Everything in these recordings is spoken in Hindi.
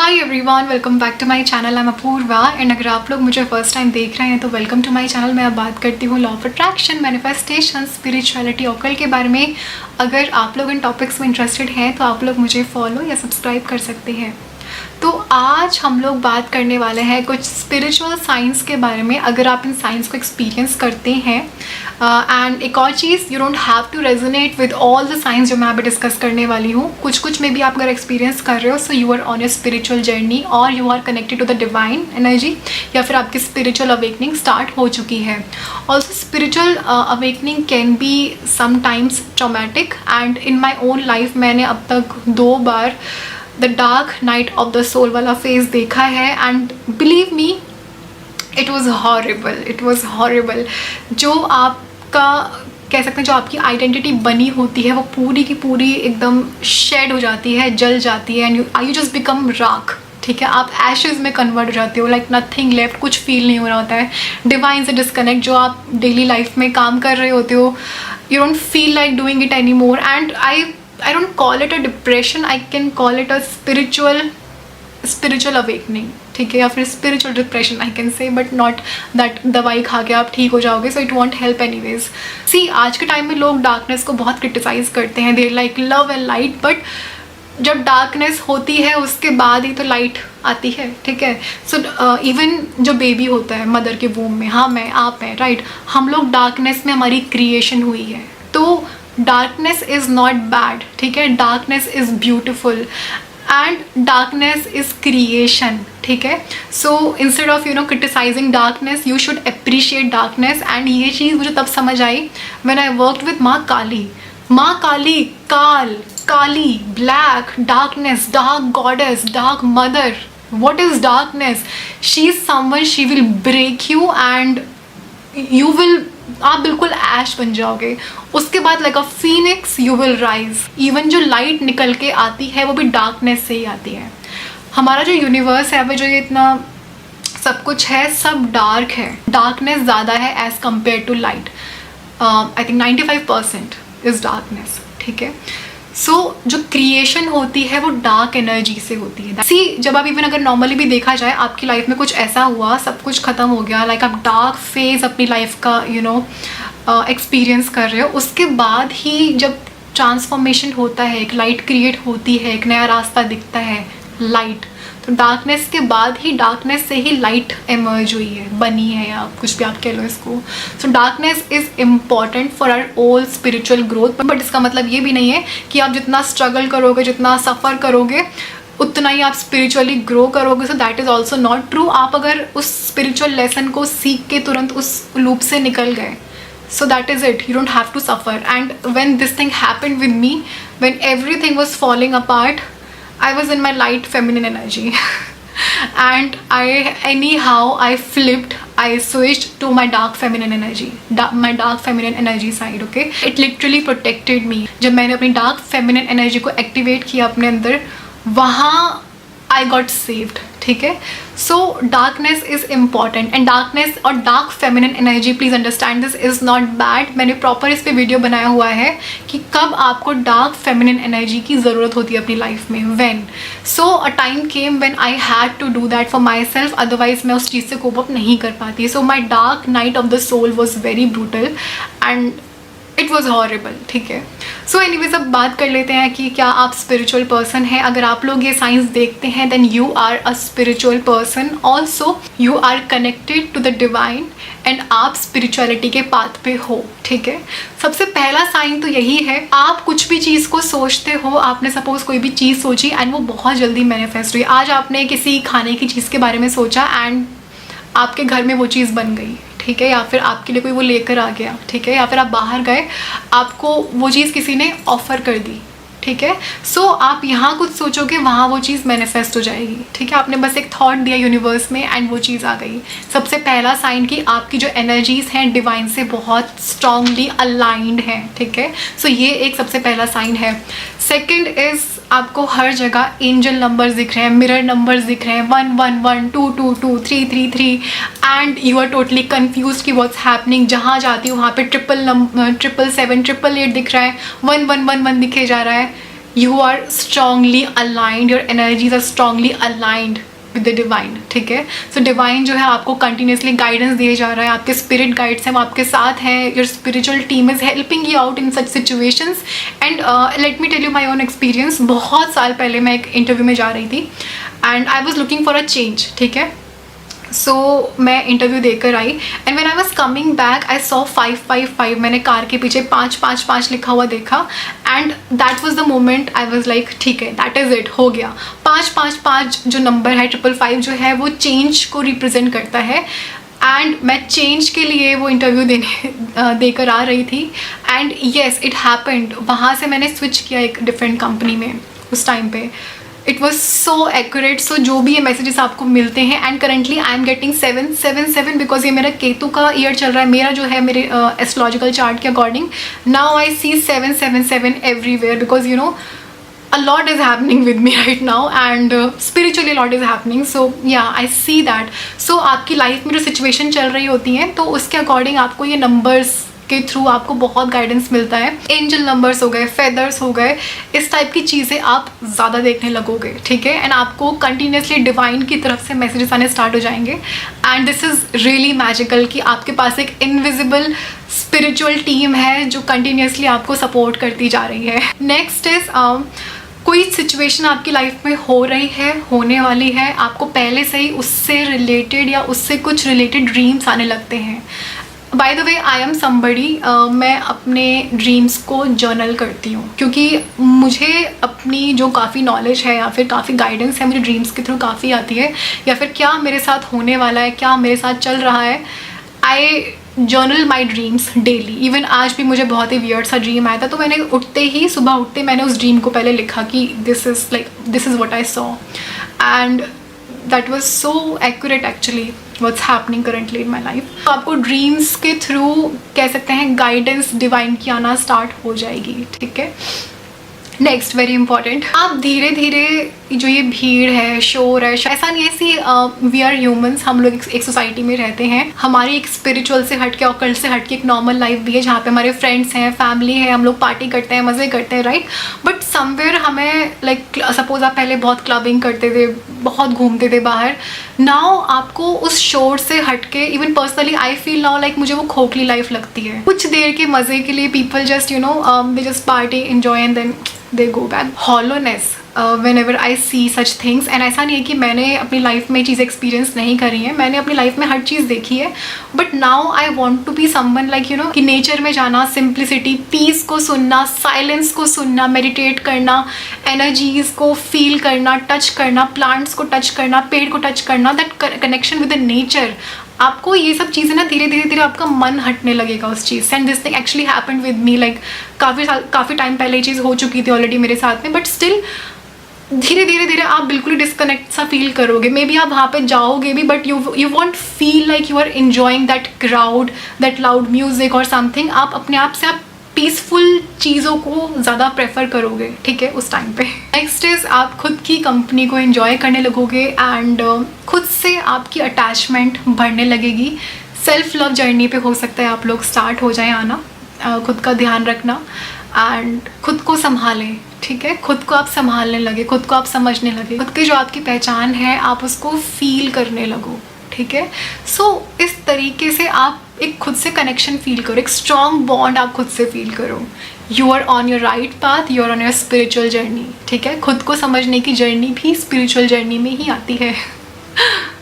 Hi everyone, welcome back to my channel. I am Apoorva and अगर आप लोग मुझे फर्स्ट टाइम देख रहे हैं तो वेलकम टू माय चैनल। मैं अब बात करती हूँ law of attraction, manifestation, spirituality, occult के बारे में। अगर आप लोग इन टॉपिक्स में इंटरेस्टेड हैं तो आप लोग मुझे फॉलो या सब्सक्राइब कर सकते हैं। तो आज हम लोग बात करने वाले हैं कुछ स्पिरिचुअल साइंस के बारे में, अगर आप इन साइंस को एक्सपीरियंस करते हैं। एंड एक और चीज़, you don't have to resonate with all the science जो मैं अभी डिस्कस करने वाली हूँ। कुछ में भी आप अगर एक्सपीरियंस कर रहे हो so you are on a spiritual journey और you are connected to the divine energy, या फिर आपकी स्पिरिचुअल अवेकनिंग स्टार्ट हो चुकी है। Also spiritual awakening can be sometimes traumatic and in my own life मैंने अब तक 2 बार the dark night of the soul वाला फेज देखा है and believe me it was horrible. जो आपका कह सकते हैं, जो आपकी आइडेंटिटी बनी होती है वो पूरी की पूरी एकदम शेड हो जाती है, जल जाती है एंड यू जस्ट बिकम राख। ठीक है, आप एशेज़ में कन्वर्ट हो जाते हो, लाइक नथिंग लेफ्ट, कुछ फील नहीं हो रहा होता है। डिवाइन से डिस्कनेक्ट, जो आप डेली लाइफ में काम कर रहे होते हो, you don't feel like doing it any more. And I don't call it a depression, I can call it a spiritual awakening, ठीक है, या फिर spiritual depression I can say, but not that दवाई खा के आप ठीक हो जाओगे, so it won't help anyways. See, आज के टाइम में लोग डार्कनेस को बहुत क्रिटिसाइज करते हैं, they like love and light, but जब डार्कनेस होती है उसके बाद ही तो लाइट आती है। ठीक है, सो इवन जो बेबी होता है मदर के वूम में, हाँ मैं आप हैं राइट, हम लोग डार्कनेस में हमारी क्रिएशन हुई है। तो डार्कनेस इज़ नॉट बैड, ठीक है, darkness is beautiful and darkness is creation. ठीक है, so instead of criticising darkness you should appreciate darkness. And ये चीज़ मुझे तब समझ आई व्हेन आई वर्कड विद माँ Kali, Kali, black, darkness, dark goddess, dark mother. what is darkness? she is someone, she will break you and you will, आप बिल्कुल ऐश बन जाओगे। उसके बाद like a Phoenix you will rise. Even जो लाइट निकल के आती है वो भी डार्कनेस से ही आती है। हमारा जो यूनिवर्स है, जो ये इतना सब कुछ है, सब डार्क है, डार्कनेस ज़्यादा है as compare to light. I think 95% is darkness. ठीक है, सो जो क्रिएशन होती है वो डार्क एनर्जी से होती है। सी, जब आप इवन अगर नॉर्मली भी देखा जाए आपकी लाइफ में कुछ ऐसा हुआ, सब कुछ ख़त्म हो गया, लाइक आप डार्क फेज अपनी लाइफ का एक्सपीरियंस कर रहे हो, उसके बाद ही जब ट्रांसफॉर्मेशन होता है, एक लाइट क्रिएट होती है, एक नया रास्ता दिखता है, लाइट। तो डार्कनेस के बाद ही, डार्कनेस से ही लाइट एमर्ज हुई है, बनी है, या कुछ भी आप कह लो इसको। So darkness is important for our all spiritual growth. But इसका मतलब ये भी नहीं है कि आप जितना स्ट्रगल करोगे, जितना सफ़र करोगे, उतना ही आप स्पिरिचुअली ग्रो करोगे। So that is also not true. आप अगर उस स्पिरिचुअल लेसन को सीख के तुरंत उस लूप से निकल गए, so that is it, you don't have to suffer. And when this thing happened with me, when everything was falling apart, I was in my light feminine energy and I flipped, I switched to my dark feminine energy, my dark feminine energy side. Okay, it literally protected me. जब मैंने अपनी dark feminine energy को activate किया अपने अंदर, वहाँ I got saved. ठीक है, so darkness is important and darkness और dark feminine energy, please understand this, is not bad. मैंने प्रॉपर इस पे वीडियो बनाया हुआ है कि कब आपको डार्क फेमिनिन एनर्जी की ज़रूरत होती है अपनी लाइफ में। When so a time came when I had to do that for myself, otherwise मैं उस चीज़ से कोप अप नहीं कर पाती। So my dark night of the soul was very brutal and it was horrible. ठीक है, सो एनीवेज अब बात कर लेते हैं कि क्या आप स्पिरिचुअल पर्सन हैं। अगर आप लोग ये साइंस देखते हैं then you are a spiritual person, also you are connected to the divine and आप स्पिरिचुअलिटी के पाथ पे हो। ठीक है, सबसे पहला साइन तो यही है, आप कुछ भी चीज़ को सोचते हो, आपने सपोज कोई भी चीज़ सोची एंड वो बहुत जल्दी मैनिफेस्ट हुई। आज आपने किसी खाने की चीज़ के बारे में सोचा एंड आपके घर में वो चीज़ बन गई। ठीक है, या फिर आपके लिए कोई वो लेकर आ गया। ठीक है, या फिर आप बाहर गए, आपको वो चीज़ किसी ने ऑफ़र कर दी। ठीक है, सो आप यहाँ कुछ सोचोगे, वहाँ वो चीज़ मैनिफेस्ट हो जाएगी। ठीक है, आपने बस एक थॉट दिया यूनिवर्स में एंड वो चीज़ आ गई। सबसे पहला साइन कि आपकी जो एनर्जीज़ हैं डिवाइन से बहुत स्ट्रांगली अलाइंड हैं। ठीक है, सो ये एक सबसे पहला साइन है। सेकंड इज़ आपको हर जगह एंजल नंबर्स दिख रहे हैं, मिरर नंबर्स दिख रहे हैं, 111, 222, 333 and you are totally confuse कि व्हाट्स हैपनिंग। जहाँ जाती हूँ वहाँ पे 777, 888 दिख रहा है, 1111 दिखे जा रहा है। You are strongly aligned, your energies are strongly aligned with the divine, ठीक है। सो डिवाइन जो है आपको कंटिन्यूसली गाइडेंस दिए जा रहा है, आपके स्पिरिट गाइड्स हैं वो आपके साथ हैं, your spiritual team is helping you out in such situations. And let me tell you my own experience. बहुत साल पहले मैं एक इंटरव्यू में जा रही थी and I was looking for a change, ठीक है। सो मैं इंटरव्यू देकर आई and when I was coming back I saw 555, मैंने कार के पीछे 555 लिखा हुआ देखा and that was the moment I was like ठीक है, दैट इज़ इट, हो गया। 555 जो नंबर है, 555 जो है वो चेंज को रिप्रेजेंट करता है एंड मैं चेंज के लिए वो इंटरव्यू देकर आ रही थी एंड येस इट हैपेंड। वहाँ से मैंने स्विच किया एक डिफरेंट कंपनी में उस टाइम पे। It was so accurate. So जो भी ये मैसेजेस आपको मिलते हैं and currently I am getting 777 because ये मेरा केतु का ईयर चल रहा है, मेरा जो है मेरे एस्ट्रोलॉजिकल चार्ट के according. Now I see 777 everywhere because you know a lot is happening with me right now and spiritually a lot is happening. So yeah, I see that. So आपकी लाइफ में जो सिचुएशन चल रही होती हैं तो उसके अकॉर्डिंग आपको ये नंबर्स के थ्रू आपको बहुत गाइडेंस मिलता है। एंजल नंबर्स हो गए, फेदर्स हो गए, इस टाइप की चीज़ें आप ज़्यादा देखने लगोगे, ठीक है। एंड आपको कंटिन्यूसली डिवाइन की तरफ से मैसेजेस आने स्टार्ट हो जाएंगे and this is really magical कि आपके पास एक इनविजिबल स्पिरिचुअल टीम है जो कंटिन्यूसली आपको सपोर्ट करती जा रही है। नेक्स्ट इज़ कोई सिचुएशन आपकी लाइफ में हो रही है, होने वाली है, आपको पहले से ही उससे रिलेटेड या उससे कुछ रिलेटेड ड्रीम्स आने लगते हैं। By the way I am somebody, मैं अपने ड्रीम्स को जर्नल करती हूँ क्योंकि मुझे अपनी जो काफ़ी नॉलेज है या फिर काफ़ी गाइडेंस है मुझे ड्रीम्स के थ्रू काफ़ी आती है, या फिर क्या मेरे साथ होने वाला है, क्या मेरे साथ चल रहा है। I journal my dreams daily. Even आज भी मुझे बहुत ही वियर्ड सा ड्रीम आया था तो मैंने उठते ही, सुबह उठते मैंने उस ड्रीम को पहले लिखा कि this is what I saw and that was so accurate actually what's happening currently in my life. तो आपको ड्रीम्स के थ्रू कह सकते हैं गाइडेंस डिवाइन की आना स्टार्ट हो जाएगी, ठीक है। नेक्स्ट वेरी इंपॉर्टेंट, आप धीरे धीरे जो ये भीड़ है, शोर है, ऐसा नहीं है सी वी आर ह्यूमंस, हम लोग एक सोसाइटी में रहते हैं, हमारी एक स्पिरिचुअल से हट के ऑकल्ट से हट के एक नॉर्मल लाइफ भी है जहाँ पे हमारे फ्रेंड्स हैं, फैमिली है, हम लोग पार्टी करते हैं, मज़े करते हैं, राइट। बट समवेयर हमें लाइक सपोज आप पहले बहुत क्लबिंग करते थे, बहुत घूमते थे बाहर, नाउ आपको उस शोर से हट के, even personally I feel now like मुझे वो खोखली लाइफ लगती है। कुछ देर के मज़े के लिए people just you know they just party, enjoy and then they go back. Hollowness whenever I see such things, and ऐसा नहीं है कि मैंने अपनी लाइफ में चीज़ें एक्सपीरियंस नहीं करी हैं, मैंने अपनी लाइफ में हर चीज़ देखी है, but now I want to be someone like you know कि नेचर में जाना, सिंप्लिसिटी, पीस को सुनना, साइलेंस को सुनना, मेडिटेट करना, एनर्जीज को फील करना, टच करना, प्लांट्स को टच करना, पेड़ को टच करना, that connection with the nature. आपको ये सब चीज़ें ना धीरे धीरे आपका मन हटने लगेगा उस चीज़ से। And this thing actually happened with me, like काफ़ी टाइम पहले ये चीज़ हो चुकी थी ऑलरेडी मेरे साथ में, बट स्टिल धीरे धीरे आप बिल्कुल डिस्कनेक्ट सा फील करोगे। मे बी आप वहाँ पे जाओगे भी but you want feel like you are enjoying that crowd, that loud music और समथिंग। आप अपने आप से आप पीसफुल चीज़ों को ज़्यादा प्रेफर करोगे, ठीक है, उस टाइम पे। नेक्स्ट इज़ आप खुद की कंपनी को एंजॉय करने लगोगे एंड खुद से आपकी अटैचमेंट बढ़ने लगेगी। सेल्फ लव जर्नी पे हो सकता है आप लोग स्टार्ट हो जाए आना, खुद का ध्यान रखना एंड खुद को संभालें, ठीक है। खुद को आप संभालने लगे, खुद को आप समझने लगे, खुद की जो आपकी पहचान है आप उसको फील करने लगो, ठीक है। सो इस तरीके से आप एक खुद से कनेक्शन फील करो, एक स्ट्रॉन्ग बॉन्ड आप खुद से फील करो। You are on your right path, you are on your spiritual journey, ठीक है। खुद को समझने की जर्नी भी स्पिरिचुअल जर्नी में ही आती है।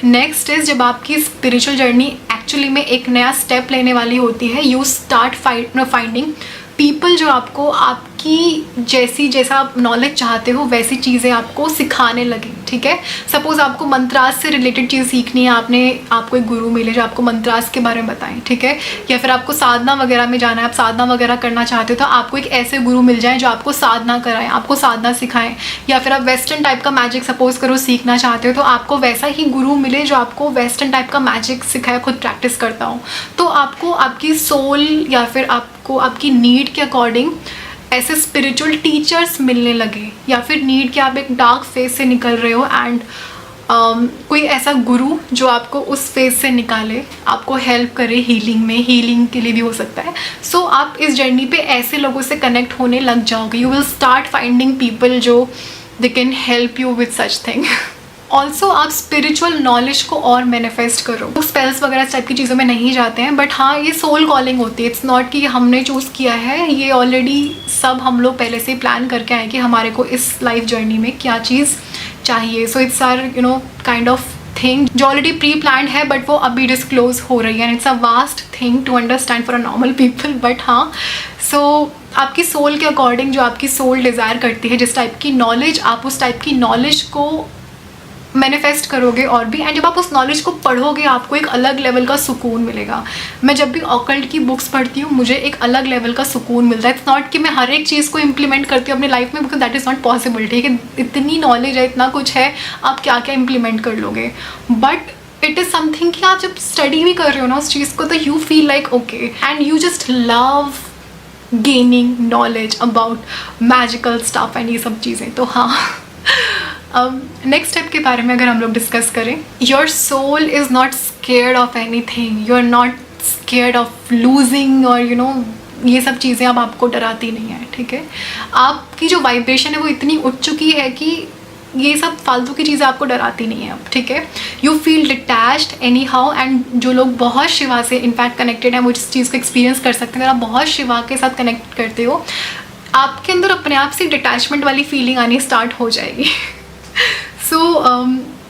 नेक्स्ट इज जब आपकी स्पिरिचुअल जर्नी एक्चुअली में एक नया स्टेप लेने वाली होती है, यू स्टार्ट फाइंडिंग पीपल जो आपको आपकी जैसा आप नॉलेज चाहते हो वैसी चीज़ें आपको सिखाने लगे, ठीक है। सपोज आपको मंत्रास से रिलेटेड चीज़ सीखनी है, आपको एक गुरु मिले जो आपको मंत्रास के बारे में बताएं, ठीक है। या फिर आपको साधना वगैरह में जाना है, आप साधना वगैरह करना चाहते हो तो आपको एक ऐसे गुरु मिल जाए जो आपको साधना कराएं, आपको साधना सिखाएं। या फिर आप वेस्टर्न टाइप का मैजिक सपोज करो सीखना चाहते हो तो आपको वैसा ही गुरु मिले जो आपको वेस्टर्न टाइप का मैजिक सिखाए, खुद प्रैक्टिस करता हो। तो आपको आपकी सोल या फिर आपको आपकी नीड के अकॉर्डिंग ऐसे स्पिरिचुअल टीचर्स मिलने लगे, या फिर नीड के आप एक डार्क फेज से निकल रहे हो एंड कोई ऐसा गुरु जो आपको उस फेज से निकाले, आपको हेल्प करे हीलिंग में, हीलिंग के लिए भी हो सकता है। सो आप इस जर्नी पे ऐसे लोगों से कनेक्ट होने लग जाओगे, you will start finding people जो they can help you with such thing. Also आप स्पिरिचुअल नॉलेज को और मैनिफेस्ट करो। तो स्पेल्स वगैरह टाइप की चीज़ों में नहीं जाते हैं, बट हाँ ये सोल कॉलिंग होती है। इट्स नॉट कि हमने चूज़ किया है, ये ऑलरेडी सब हम लोग पहले से प्लान करके आए कि हमारे को इस लाइफ जर्नी में क्या चीज़ चाहिए। So it's are kind of thing जो ऑलरेडी प्री प्लान है, बट वो अभी डिस्क्लोज हो रही है। And it's a vast thing to understand for a normal people, but हाँ सो आपकी सोल के अकॉर्डिंग जो आपकी सोल डिज़ायर करती है, जिस टाइप की नॉलेज, आप उस टाइप की नॉलेज को मैनिफेस्ट करोगे और भी। एंड जब आप उस नॉलेज को पढ़ोगे आपको एक अलग लेवल का सुकून मिलेगा। मैं जब भी ऑकल्ट की बुक्स पढ़ती हूँ मुझे एक अलग लेवल का सुकून मिलता है। इट्स नॉट कि मैं हर एक चीज़ को इम्प्लीमेंट करती हूँ अपनी लाइफ में, because that is not possible. ठीक है, इतनी नॉलेज है, इतना कुछ है, आप क्या क्या इम्प्लीमेंट कर लोगे। बट इट इज़ समथिंग कि आप जब स्टडी भी कर रहे हो ना उस चीज़ को, तो you feel like okay and you just love gaining knowledge about magical stuff and ये सब चीज़ें। तो हाँ, अब नेक्स्ट स्टेप के बारे में अगर हम लोग डिस्कस करें, your soul is not scared of any thing, you are not scared of losing और ये सब चीज़ें अब आपको डराती नहीं है। ठीक है, आपकी जो वाइब्रेशन है वो इतनी उठ चुकी है कि ये सब फालतू की चीज़ें आपको डराती नहीं है अब। ठीक है, you feel detached any how. And जो लोग बहुत शिवा से इनफैक्ट कनेक्टेड हैं वो इस चीज़ को एक्सपीरियंस कर सकते हैं। अगर आप बहुत शिवा के साथ कनेक्ट करते हो, आपके अंदर अपने आप से डिटैचमेंट वाली फीलिंग आनी स्टार्ट हो जाएगी। So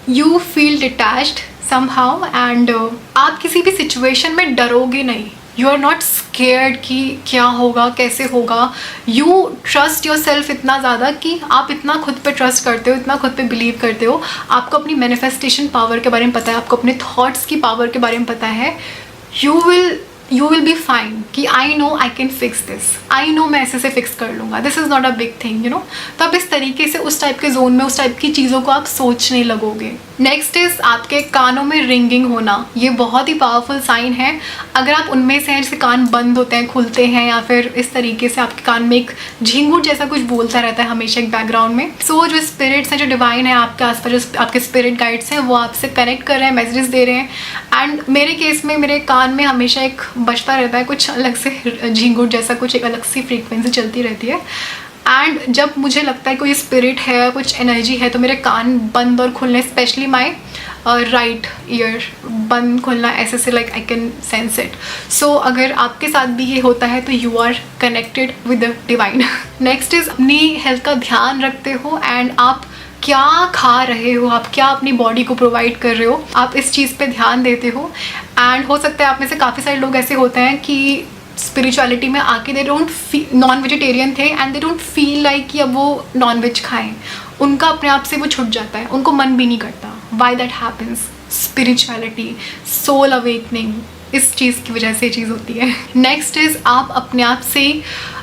you feel detached somehow and आप किसी भी सिचुएशन में डरोगे नहीं। You are not scared कि क्या होगा, कैसे होगा। You trust yourself इतना ज़्यादा कि आप इतना खुद पे ट्रस्ट करते हो, इतना खुद पे बिलीव करते हो। आपको अपनी मैनिफेस्टेशन पावर के बारे में पता है, आपको अपने थॉट्स की पावर के बारे में पता है। You will be fine कि I know I can fix this, I know मैं ऐसे से फिक्स कर लूँगा, this is not a big thing, तो आप इस तरीके से उस टाइप के जोन में उस टाइप की चीज़ों को आप सोचने लगोगे। नेक्स्ट इज़ आपके कानों में रिंगिंग होना। ये बहुत ही पावरफुल साइन है। अगर आप उनमें से हैं, जैसे कान बंद होते हैं, खुलते हैं, या फिर इस तरीके से आपके कान में एक झिंगुर जैसा कुछ बोलता रहता है हमेशा एक बैकग्राउंड में, सो जो स्पिरिट्स हैं, जो डिवाइन है आपके आसपास, जो आपके स्पिरिट गाइड्स हैं, वो आपसे कनेक्ट कर रहे हैं, मैसेजेस दे रहे हैं। एंड मेरे केस में मेरे कान में हमेशा एक बजता रहता है कुछ अलग से झिंगुर जैसा, कुछ एक अलग सी फ्रीक्वेंसी चलती रहती है। एंड जब मुझे लगता है कोई स्पिरिट है, कुछ एनर्जी है, तो मेरे कान बंद और खुलने, स्पेशली माई राइट ईयर बंद खुलना, ऐसे से like I can sense it. So अगर आपके साथ भी ये होता है तो you are connected with the divine. Next is अपनी हेल्थ का ध्यान रखते हो एंड आप क्या खा रहे हो, आप क्या अपनी बॉडी को प्रोवाइड कर रहे हो, आप इस चीज़ पे ध्यान देते हो। एंड हो सकता है आप में से काफ़ी सारे लोग ऐसे होते हैं कि स्पिरिचुअलिटी में आके दे डोंट नॉन वेजिटेरियन थे and they don't feel like कि अब वो नॉन वेज खाएं, उनका अपने आप से वो छुट जाता है, उनको मन भी नहीं करता। Why that happens? Spirituality, soul awakening, इस चीज़ की वजह से ये चीज़ होती है। नेक्स्ट इज़ आप अपने आप से,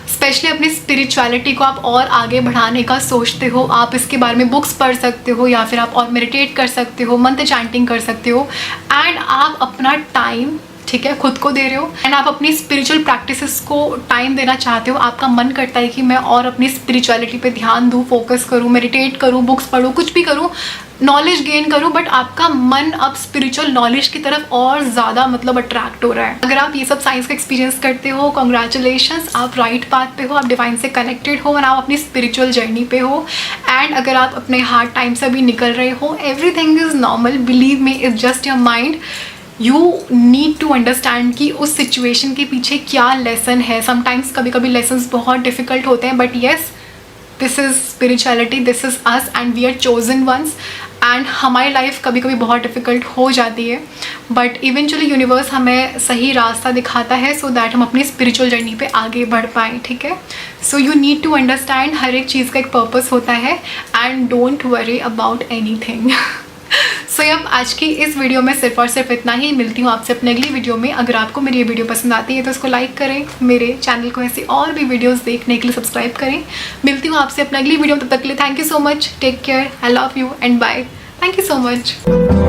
स्पेशली अपनी स्पिरिचुअलिटी को आप और आगे बढ़ाने का सोचते हो। आप इसके बारे में बुक्स पढ़ सकते हो या फिर आप और मेडिटेट कर सकते हो, मंत्र चैंटिंग कर सकते हो। एंड आप अपना टाइम, ठीक है, खुद को दे रहे हो एंड आप अपनी स्पिरिचुअल प्रैक्टिसेस को टाइम देना चाहते हो। आपका मन करता है कि मैं और अपनी स्पिरिचुअलिटी पे ध्यान दूँ, फोकस करूँ, मेडिटेट करूँ, बुक्स पढ़ूँ, कुछ भी करूँ, नॉलेज गेन करूँ, बट आपका मन अब स्पिरिचुअल नॉलेज की तरफ और ज़्यादा अट्रैक्ट हो रहा है। अगर आप ये सब साइंस का एक्सपीरियंस करते हो, कॉन्ग्रेचुलेशंस, आप राइट पाथ पे हो, आप डिवाइन से कनेक्टेड हो और आप अपनी स्पिरिचुअल जर्नी पे हो। एंड अगर आप अपने हार्ड टाइम से भी निकल रहे हो, everything is normal, believe me, it's just your mind. You need to understand कि उस सिचुएशन के पीछे क्या लेसन है। समटाइम्स कभी कभी लेसन्स बहुत डिफ़िकल्ट होते हैं, but yes, this is spirituality, this is us and we are chosen ones. एंड हमारी लाइफ कभी कभी बहुत डिफ़िकल्ट हो जाती है, बट इवेंचुअली यूनिवर्स हमें सही रास्ता दिखाता है सो दैट हम अपनी स्पिरिचुअल जर्नी पे आगे बढ़ पाएँ। ठीक है, so you need to understand हर एक चीज़ का एक पर्पस होता है and don't worry about anything. So अब आज की इस वीडियो में सिर्फ और सिर्फ इतना ही। मिलती हूँ आपसे अपने अगली वीडियो में। अगर आपको मेरी ये वीडियो पसंद आती है तो इसको लाइक करें, मेरे चैनल को ऐसी और भी वीडियोस देखने के लिए सब्सक्राइब करें। मिलती हूँ आपसे अपने अगली वीडियो में, तब तक के लिए thank you so much, take care, I love you and bye. Thank you so much.